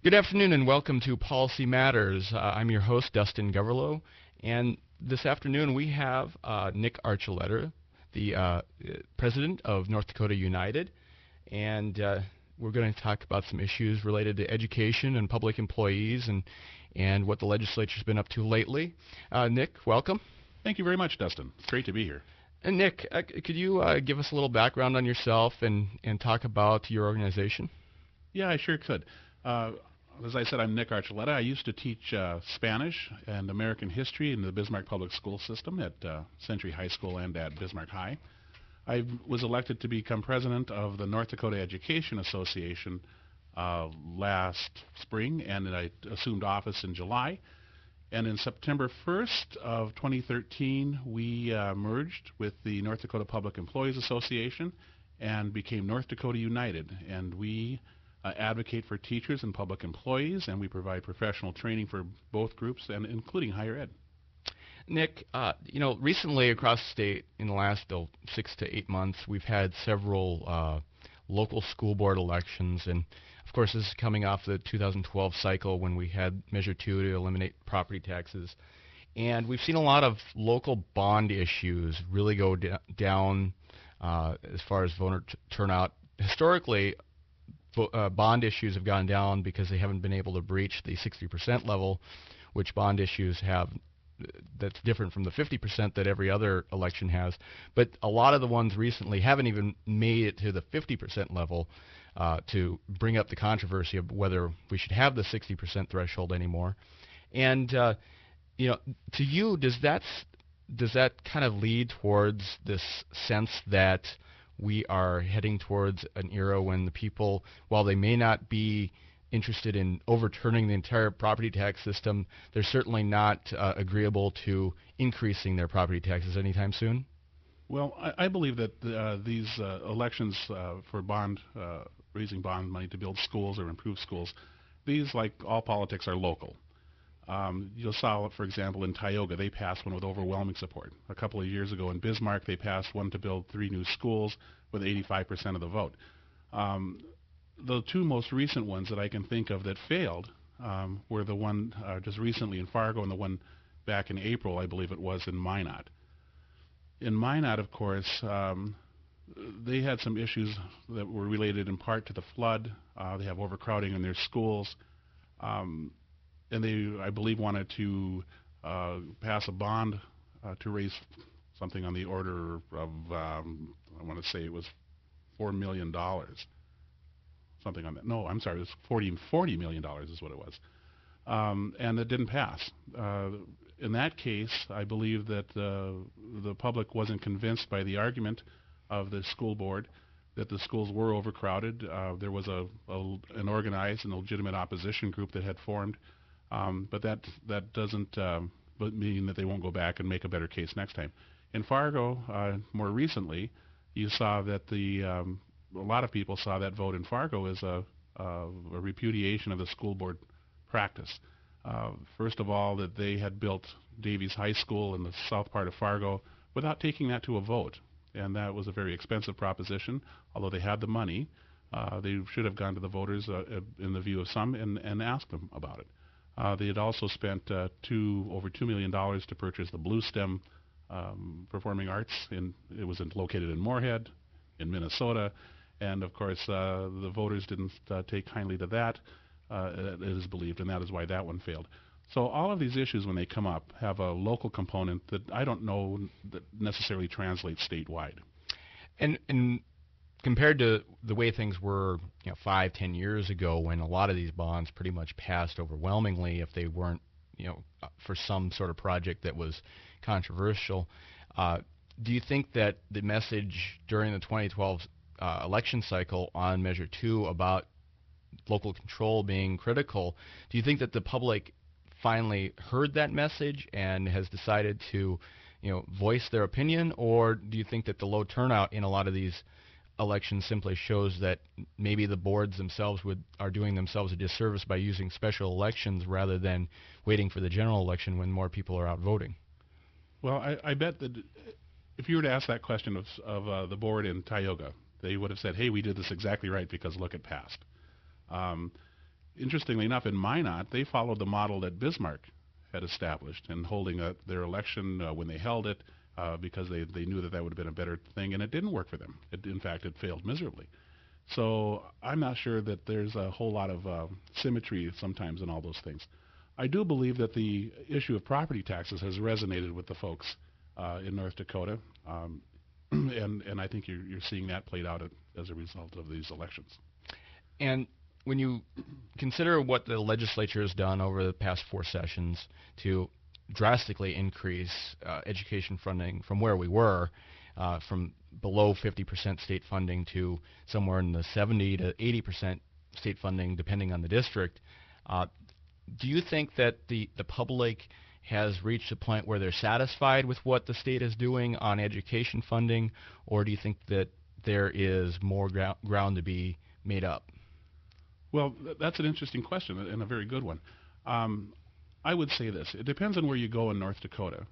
Good afternoon and welcome to Policy Matters. I'm your host, Dustin Goverlow, and this afternoon we have Nick Archuleta, the president of North Dakota United, and we're going to talk about some issues related to education and public employees and what the legislature's been up to lately. Nick, welcome. Thank you very much, Dustin. It's great to be here. And Nick, could you give us a little background on yourself and talk about your organization? Yeah, I sure could. As I said, I'm Nick Archuleta. I used to teach Spanish and American history in the Bismarck Public School System at Century High School and at Bismarck High. I was elected to become president of the North Dakota Education Association last spring, and I assumed office in July. And in September 1st of 2013, we merged with the North Dakota Public Employees Association and became North Dakota United. And we advocate for teachers and public employees, and we provide professional training for both groups, and including higher ed. Nick, recently across the state in the last 6 to 8 months, we've had several local school board elections, and of course this is coming off the 2012 cycle when we had Measure 2 to eliminate property taxes. And we've seen a lot of local bond issues really go down as far as voter turnout. Historically, bond issues have gone down because they haven't been able to breach the 60% level, which bond issues have. That's different from the 50% that every other election has. But a lot of the ones recently haven't even made it to the 50% level to bring up the controversy of whether we should have the 60% threshold anymore. And to you, does that kind of lead towards this sense that we are heading towards an era when the people, while they may not be interested in overturning the entire property tax system, they're certainly not agreeable to increasing their property taxes anytime soon? Well, I believe that these elections for raising bond money to build schools or improve schools, these, like all politics, are local. You saw, for example, in Tioga, they passed one with overwhelming support. A couple of years ago in Bismarck, they passed one to build 3 new schools with 85% of the vote. The two most recent ones that I can think of that failed were the one just recently in Fargo and the one back in April, I believe it was, in Minot. In Minot, of course, they had some issues that were related in part to the flood. They have overcrowding in their schools. And they, I believe, wanted to pass a bond to raise something on the order of, I want to say it was $4 million. Something on that. No, I'm sorry, it was $40 million is what it was. And it didn't pass. In that case, I believe that the public wasn't convinced by the argument of the school board that the schools were overcrowded. There was an organized and legitimate opposition group that had formed, but that doesn't mean that they won't go back and make a better case next time. In Fargo, more recently, you saw that a lot of people saw that vote in Fargo as a repudiation of the school board practice. First of all, that they had built Davies High School in the south part of Fargo without taking that to a vote. And that was a very expensive proposition. Although they had the money, they should have gone to the voters, in the view of some, and asked them about it. They had also spent over $2 million to purchase the Blue Stem Performing Arts. It was located in Moorhead, in Minnesota. And, of course, the voters didn't take kindly to that, it is believed, and that is why that one failed. So all of these issues, when they come up, have a local component that I don't know that necessarily translates statewide. And compared to the way things were 5-10 years ago, when a lot of these bonds pretty much passed overwhelmingly if they weren't for some sort of project that was controversial, do you think that the message during the 2012 election cycle on Measure 2 about local control being critical, do you think that the public finally heard that message and has decided to voice their opinion, or do you think that the low turnout in a lot of these elections simply shows that maybe the boards themselves are doing themselves a disservice by using special elections rather than waiting for the general election when more people are out voting? Well, I bet that if you were to ask that question of the board in Tioga, they would have said, hey, we did this exactly right because look, it passed. Interestingly enough, in Minot, they followed the model that Bismarck had established and holding their election when they held it because they knew that that would have been a better thing, and it didn't work for them. In fact, it failed miserably. So I'm not sure that there's a whole lot of symmetry sometimes in all those things. I do believe that the issue of property taxes has resonated with the folks in North Dakota, and I think you're seeing that played out as a result of these elections. And when you consider what the legislature has done over the past 4 sessions to drastically increase education funding from where we were, from below 50% state funding to somewhere in the 70 to 80% state funding, depending on the district, do you think that the public has reached a point where they're satisfied with what the state is doing on education funding, or do you think that there is more ground to be made up? Well, that's an interesting question and a very good one. I would say this. It depends on where you go in North Dakota,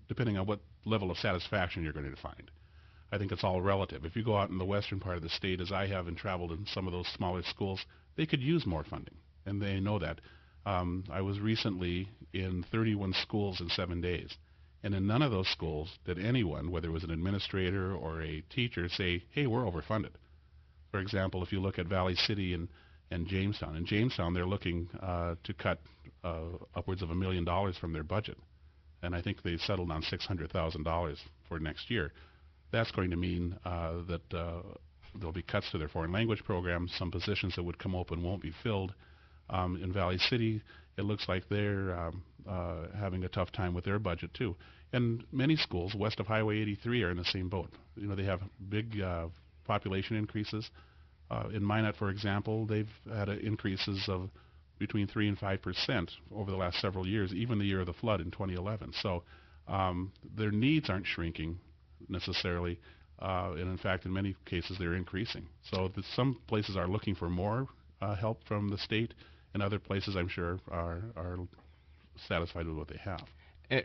depending on what level of satisfaction you're going to find. I think it's all relative. If you go out in the western part of the state, as I have and traveled in some of those smaller schools, they could use more funding, and they know that. I was recently in 31 schools in 7 days, and in none of those schools did anyone, whether it was an administrator or a teacher, say, hey, we're overfunded. For example, if you look at Valley City and Jamestown. In Jamestown, they're looking to cut upwards of $1 million from their budget, and I think they settled on $600,000 for next year. That's going to mean that there'll be cuts to their foreign language programs. Some positions that would come open won't be filled. In Valley City, it looks like they're having a tough time with their budget too. And many schools west of Highway 83 are in the same boat. You know, they have big population increases. In Minot, for example, they've had increases of between 3 and 5% over the last several years, even the year of the flood in 2011. So their needs aren't shrinking necessarily, and in fact, in many cases, they're increasing. So some places are looking for more help from the state, and other places, I'm sure, are satisfied with what they have.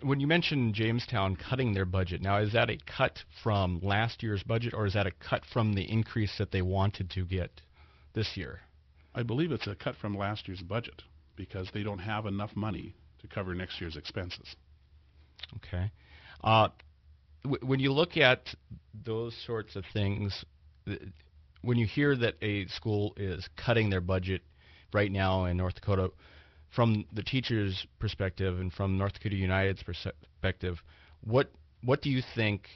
When you mentioned Jamestown cutting their budget, now is that a cut from last year's budget, or is that a cut from the increase that they wanted to get this year? I believe it's a cut from last year's budget because they don't have enough money to cover next year's expenses. Okay. When you look at those sorts of things, when you hear that a school is cutting their budget right now in North Dakota, from the teacher's perspective and from North Dakota United's perspective, what do you think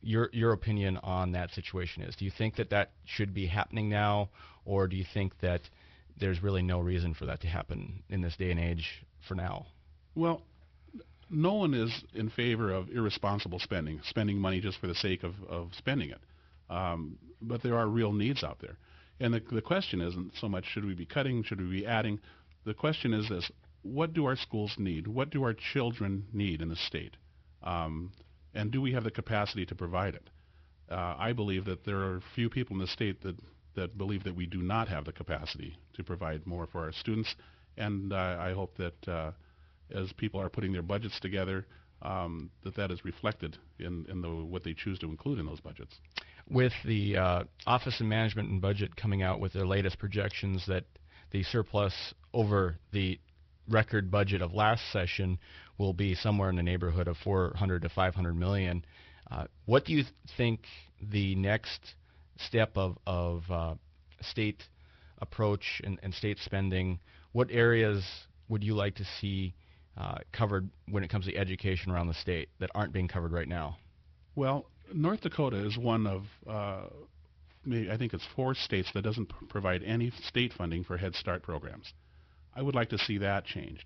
your opinion on that situation is? Do you think that should be happening now, or do you think that there's really no reason for that to happen in this day and age for now? Well, no one is in favor of irresponsible spending money just for the sake of spending it. But there are real needs out there. And the question isn't so much should we be cutting, should we be adding. The question is this: what do our schools need? What do our children need in the state? And do we have the capacity to provide it? I believe that there are few people in the state that believe that we do not have the capacity to provide more for our students. And I hope that as people are putting their budgets together, that is reflected in what they choose to include in those budgets. With the Office of Management and Budget coming out with their latest projections that the surplus over the record budget of last session will be somewhere in the neighborhood of $400 to $500 million, what do you think the next step of state approach and state spending, what areas would you like to see covered when it comes to education around the state that aren't being covered right now? Well, North Dakota is one of, I think it's 4 states that doesn't provide any state funding for Head Start programs. I would like to see that changed.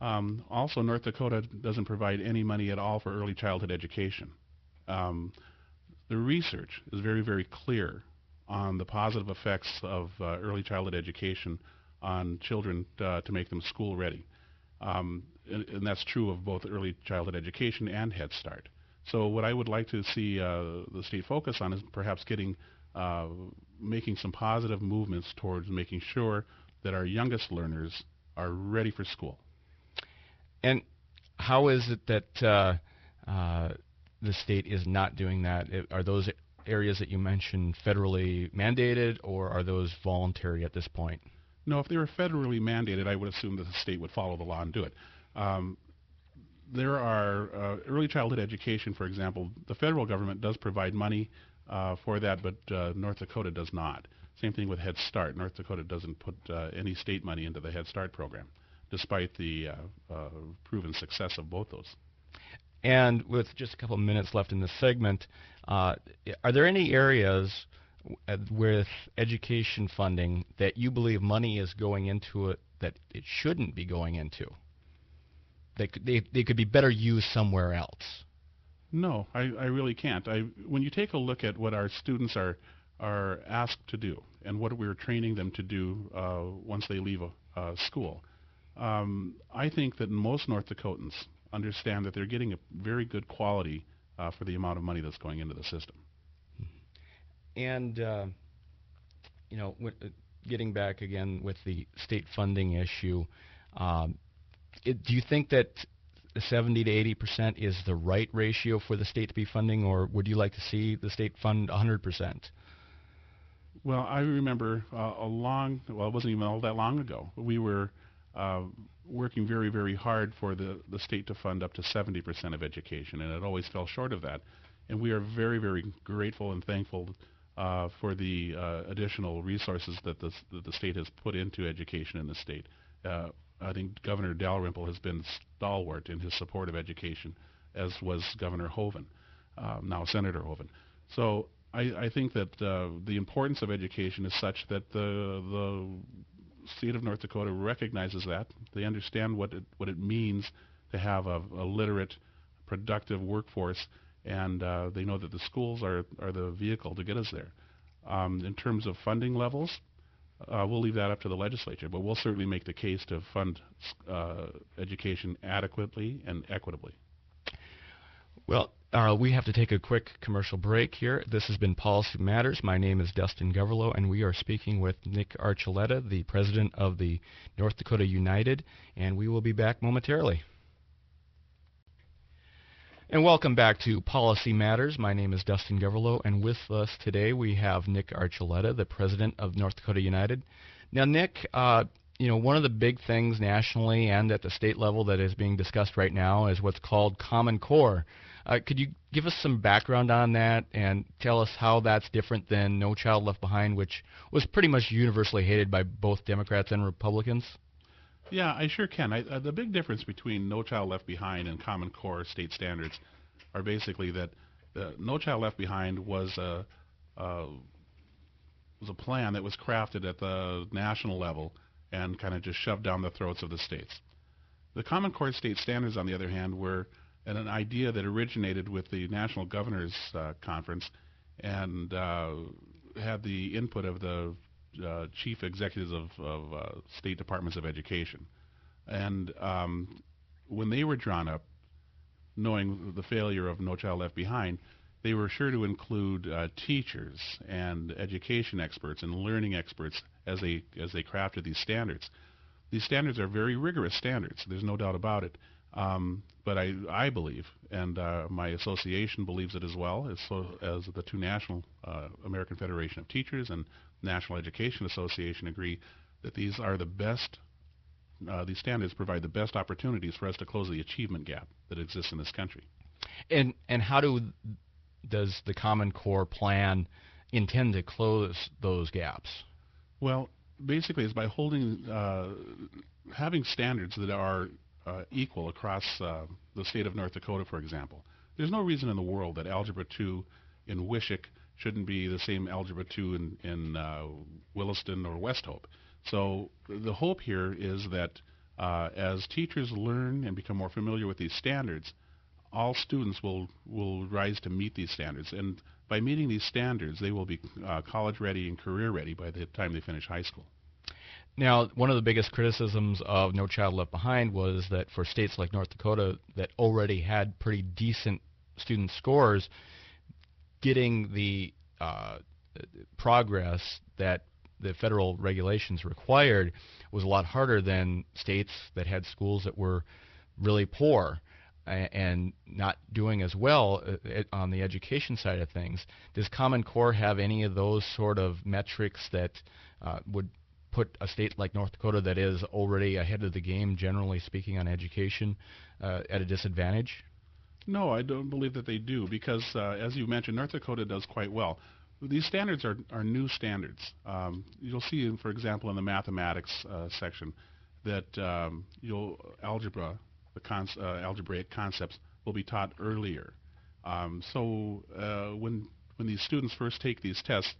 Also, North Dakota doesn't provide any money at all for early childhood education. The research is very, very clear on the positive effects of early childhood education on children to make them school ready. And that's true of both early childhood education and Head Start. So what I would like to see the state focus on is perhaps making some positive movements towards making sure that our youngest learners are ready for school. And how is it that the state is not doing that? Are those areas that you mentioned federally mandated, or are those voluntary at this point? No, if they were federally mandated, I would assume that the state would follow the law and do it. There are early childhood education, for example. The federal government does provide money for that, but North Dakota does not. Same thing with Head Start. North Dakota doesn't put any state money into the Head Start program, despite the proven success of both those. And with just a couple of minutes left in this segment, are there any areas with education funding that you believe money is going into it that it shouldn't be going into? They could be better used somewhere else. No, I really can't. When you take a look at what our students are asked to do and what we're training them to do once they leave school, I think that most North Dakotans understand that they're getting a very good quality for the amount of money that's going into the system. And getting back again with the state funding issue, do you think that 70 to 80% is the right ratio for the state to be funding, or would you like to see the state fund 100%? Well, I remember it wasn't even all that long ago. We were working very, very hard for the state to fund up to 70% of education, and it always fell short of that. And we are very, very grateful and thankful for the additional resources that the state has put into education in the state. I think Governor Dalrymple has been stalwart in his support of education, as was Governor Hoeven, now Senator Hoeven. So I think that the importance of education is such that the state of North Dakota recognizes that. They understand what it means to have a literate, productive workforce, and they know that the schools are the vehicle to get us there. In terms of funding levels, we'll leave that up to the legislature, but we'll certainly make the case to fund education adequately and equitably. Well, we have to take a quick commercial break here. This has been Policy Matters. My name is Dustin Goverlow, and we are speaking with Nick Archuleta, the president of the North Dakota United, and we will be back momentarily. And welcome back to Policy Matters. My name is Dustin Goverlow, and with us today we have Nick Archuleta, the president of North Dakota United. Now, Nick, one of the big things nationally and at the state level that is being discussed right now is what's called Common Core. Could you give us some background on that and tell us how that's different than No Child Left Behind, which was pretty much universally hated by both Democrats and Republicans? Yeah, I sure can. The big difference between No Child Left Behind and Common Core state standards are basically that No Child Left Behind was a plan that was crafted at the national level and kind of just shoved down the throats of the states. The Common Core state standards, on the other hand, were an idea that originated with the National Governors Conference and had the input of the chief executives of state departments of education. And when they were drawn up, knowing the failure of No Child Left Behind, they were sure to include teachers and education experts and learning experts as they crafted these standards. These standards are very rigorous standards. There's no doubt about it. But I believe, and my association believes it as well, as the two national American Federation of Teachers and National Education Association agree, that these are the best. These standards provide the best opportunities for us to close the achievement gap that exists in this country. And how does the Common Core plan intend to close those gaps? Well, basically, it's by having standards that are equal across the state of North Dakota, for example. There's no reason in the world that Algebra 2 in Wishick shouldn't be the same Algebra 2 in Williston or West Hope. So the hope here is that as teachers learn and become more familiar with these standards, all students will rise to meet these standards. And by meeting these standards, they will be college ready and career ready by the time they finish high school. Now, one of the biggest criticisms of No Child Left Behind was that for states like North Dakota that already had pretty decent student scores, getting the progress that the federal regulations required was a lot harder than states that had schools that were really poor. and not doing as well on the education side of things. Does Common Core have any of those sort of metrics that would put a state like North Dakota that is already ahead of the game, generally speaking, on education, at a disadvantage? No, I don't believe that they do because, as you mentioned, North Dakota does quite well. These standards are new standards. You'll see, for example, in the mathematics section that algebraic concepts will be taught earlier. When these students first take these tests,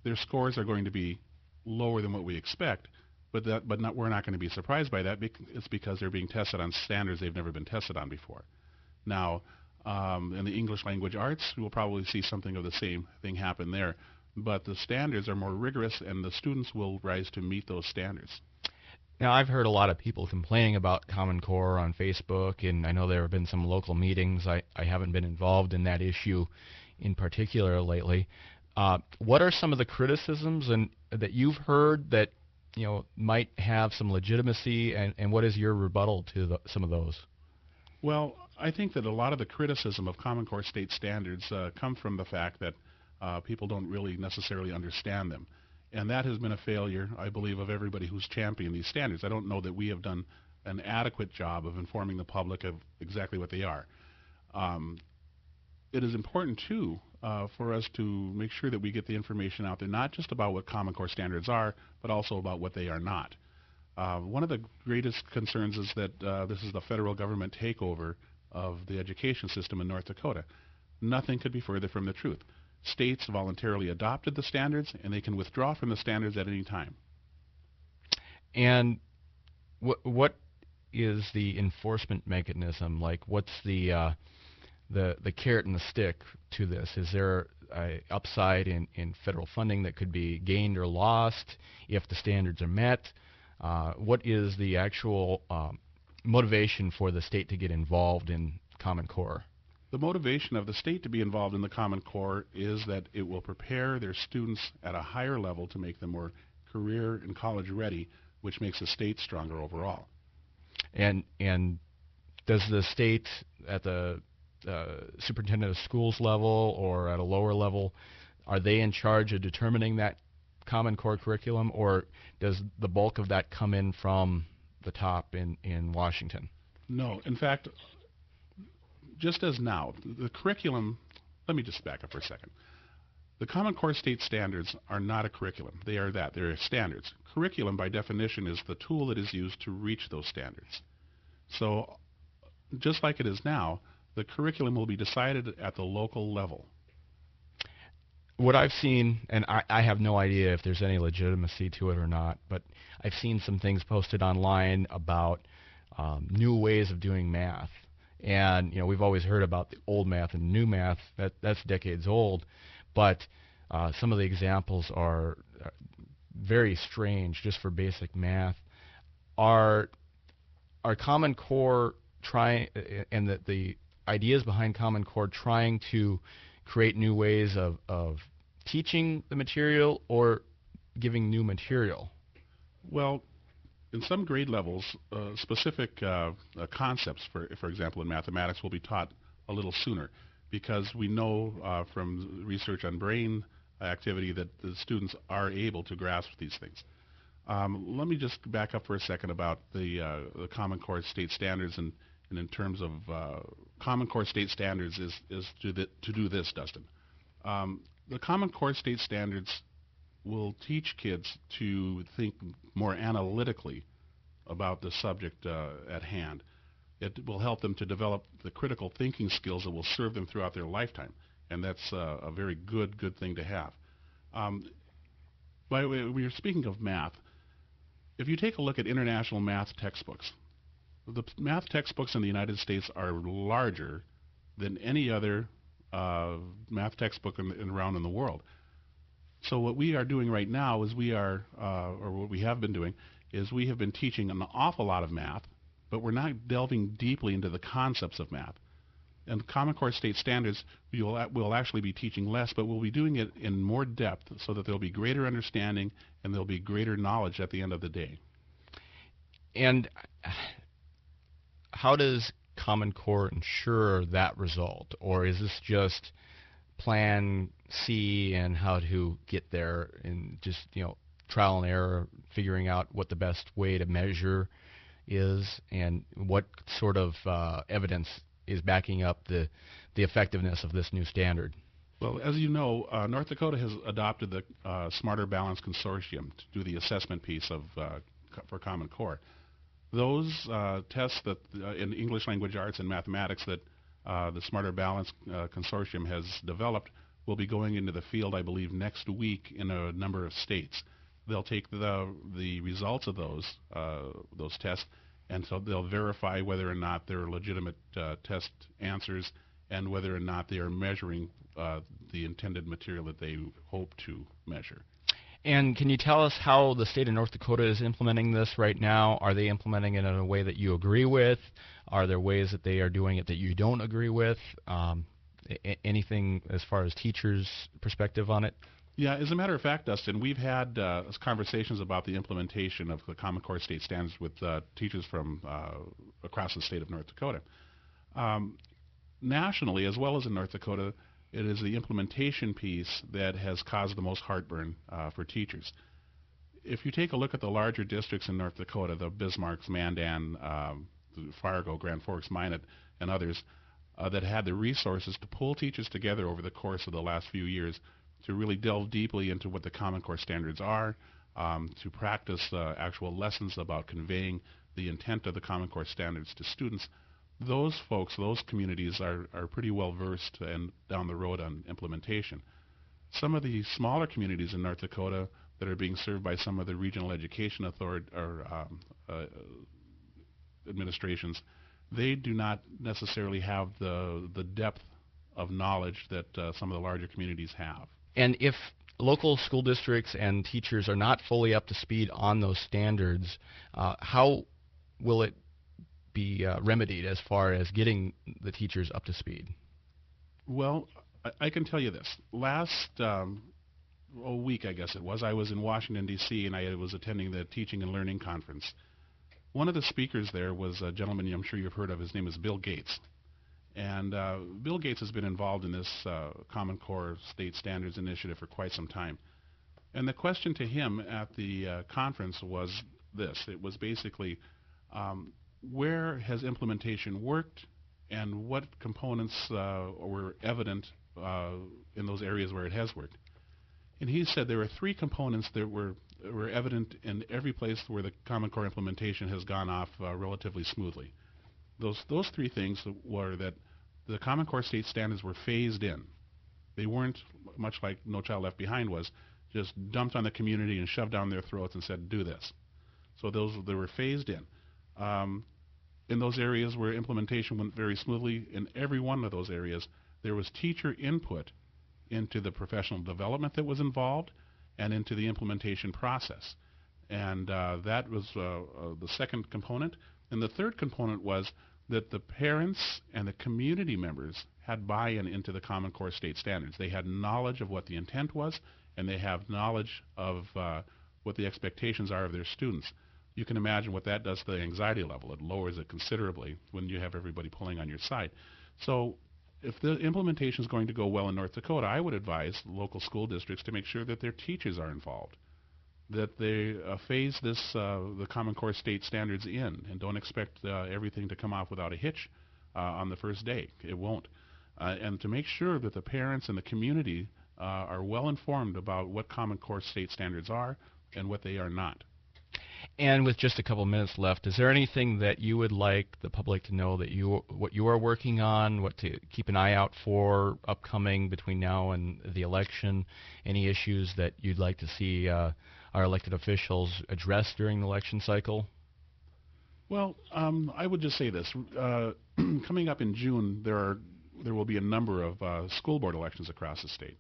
their scores are going to be lower than what we expect, but we're not going to be surprised by that. It's because they're being tested on standards they've never been tested on before. Now, in the English language arts, we'll probably see something of the same thing happen there, but the standards are more rigorous, and the students will rise to meet those standards. Now, I've heard a lot of people complaining about Common Core on Facebook, and I know there have been some local meetings. I haven't been involved in that issue in particular lately. What are some of the criticisms that you've heard that might have some legitimacy, and what is your rebuttal to some of those? Well, I think that a lot of the criticism of Common Core state standards come from the fact that people don't really necessarily understand them. And that has been a failure, I believe, of everybody who's championed these standards. I don't know that we have done an adequate job of informing the public of exactly what they are. It is important, too, for us to make sure that we get the information out there, not just about what Common Core standards are, but also about what they are not. One of the greatest concerns is that this is the federal government takeover of the education system in North Dakota. Nothing could be further from the truth. States voluntarily adopted the standards, and they can withdraw from the standards at any time. And what is the enforcement mechanism? Like, what's the carrot and the stick to this? Is there an upside in federal funding that could be gained or lost if the standards are met? What is the actual motivation for the state to get involved in Common Core? The motivation of the state to be involved in the Common Core is that it will prepare their students at a higher level to make them more career and college ready, which makes the state stronger overall. And does the state at the superintendent of schools level or at a lower level, are they in charge of determining that Common Core curriculum, or does the bulk of that come in from the top in Washington? No. In fact, just as now, the curriculum, let me just back up for a second. The Common Core state standards are not a curriculum. They are that. They're standards. Curriculum, by definition, is the tool that is used to reach those standards. So just like it is now, the curriculum will be decided at the local level. What I've seen, and I have no idea if there's any legitimacy to it or not, but I've seen some things posted online about new ways of doing math. And we've always heard about the old math and new math. That's decades old, but some of the examples are very strange just for basic math. Are Common Core trying, and the ideas behind Common Core, trying to create new ways of teaching the material or giving new material? Well, in some grade levels, specific concepts, for example, in mathematics, will be taught a little sooner because we know from research on brain activity that the students are able to grasp these things. Let me just back up for a second about the Common Core state standards, and in terms of Common Core state standards is to do this, Dustin. The Common Core state standards will teach kids to think more analytically about the subject at hand. It will help them to develop the critical thinking skills that will serve them throughout their lifetime, and that's a very good thing to have. By the way, we are speaking of math. If you take a look at international math textbooks, the math textbooks in the United States are larger than any other math textbook around in the world. So what we are doing right now is or what we have been doing, is we have been teaching an awful lot of math, but we're not delving deeply into the concepts of math. And Common Core state standards, we'll actually be teaching less, but we'll be doing it in more depth so that there'll be greater understanding and there'll be greater knowledge at the end of the day. And how does Common Core ensure that result, or is this just plan C and how to get there, and just trial and error, figuring out what the best way to measure is, and what sort of evidence is backing up the effectiveness of this new standard? Well, as you know, North Dakota has adopted the Smarter Balance Consortium to do the assessment piece for Common Core. Those tests that in English language arts and mathematics that the Smarter Balance Consortium has developed will be going into the field, I believe, next week in a number of states. They'll take the results of those tests, and so they'll verify whether or not they're legitimate test answers and whether or not they are measuring the intended material that they hope to measure. And can you tell us how the state of North Dakota is implementing this right now? Are they implementing it in a way that you agree with? Are there ways that they are doing it that you don't agree with? Anything as far as teachers' perspective on it? Yeah, as a matter of fact, Dustin, we've had conversations about the implementation of the Common Core state standards with teachers from across the state of North Dakota. Nationally, as well as in North Dakota, it is the implementation piece that has caused the most heartburn for teachers. If you take a look at the larger districts in North Dakota, the Bismarcks, Mandan, Fargo, Grand Forks, Minot, and others, that had the resources to pull teachers together over the course of the last few years to really delve deeply into what the Common Core standards are, to practice actual lessons about conveying the intent of the Common Core standards to students, those folks, those communities are pretty well versed and down the road on implementation. Some of the smaller communities in North Dakota that are being served by some of the regional education authority or administrations, they do not necessarily have the depth of knowledge that some of the larger communities have. And if local school districts and teachers are not fully up to speed on those standards, how will it be remedied as far as getting the teachers up to speed? Well, I can tell you this. Last week, I guess it was, I was in Washington, D.C., and I was attending the Teaching and Learning Conference. One of the speakers there was a gentleman I'm sure you've heard of. His name is Bill Gates. And Bill Gates has been involved in this Common Core State Standards Initiative for quite some time. And the question to him at the conference was this. It was basically, where has implementation worked, and what components were evident in those areas where it has worked? And he said there were three components that were evident in every place where the Common Core implementation has gone off relatively smoothly. Those three things were that the Common Core state standards were phased in. They weren't, much like No Child Left Behind was, just dumped on the community and shoved down their throats and said, do this. So they were phased in. In those areas where implementation went very smoothly, in every one of those areas, there was teacher input into the professional development that was involved and into the implementation process. And that was the second component. And the third component was that the parents and the community members had buy-in into the Common Core state standards. They had knowledge of what the intent was, and they have knowledge of what the expectations are of their students. You can imagine what that does to the anxiety level. It lowers it considerably when you have everybody pulling on your side. So if the implementation is going to go well in North Dakota, I would advise local school districts to make sure that their teachers are involved, that they phase the Common Core state standards in, and don't expect everything to come off without a hitch on the first day. It won't. And to make sure that the parents and the community are well informed about what Common Core state standards are and what they are not. And with just a couple minutes left, is there anything that you would like the public to know that what you are working on, what to keep an eye out for upcoming between now and the election, any issues that you'd like to see our elected officials address during the election cycle? Well, I would just say this. Coming up in June, there will be a number of school board elections across the state.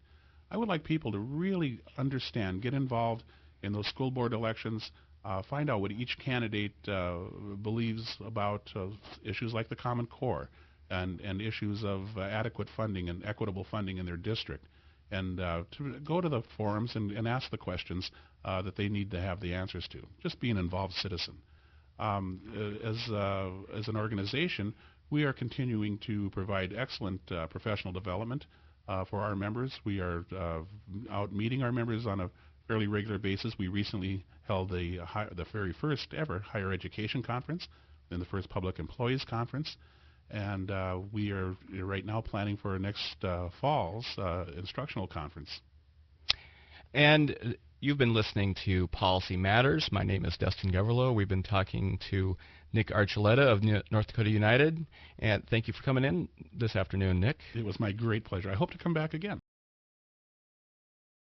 I would like people to really understand, get involved in those school board elections, find out what each candidate believes about issues like the Common Core and issues of adequate funding and equitable funding in their district, and to go to the forums and ask the questions that they need to have the answers to. Just be an involved citizen. As an organization, we are continuing to provide excellent professional development for our members. We are out meeting our members on a fairly regular basis. We recently held the very first ever higher education conference, then the first public employees conference, and we are right now planning for next fall's instructional conference. And you've been listening to Policy Matters. My name is Dustin Goverlow. We've been talking to Nick Archuleta of North Dakota United. And thank you for coming in this afternoon, Nick. It was my great pleasure. I hope to come back again.